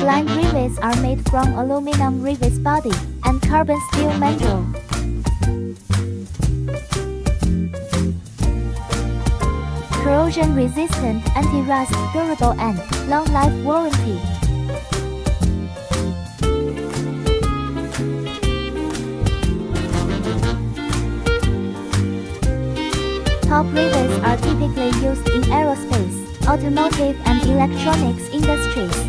Aligned rivets are made from aluminum rivet body and carbon steel mandrel. Corrosion resistant, anti-rust, durable and long life warranty. Top rivets are typically used in aerospace, automotive and electronics industries.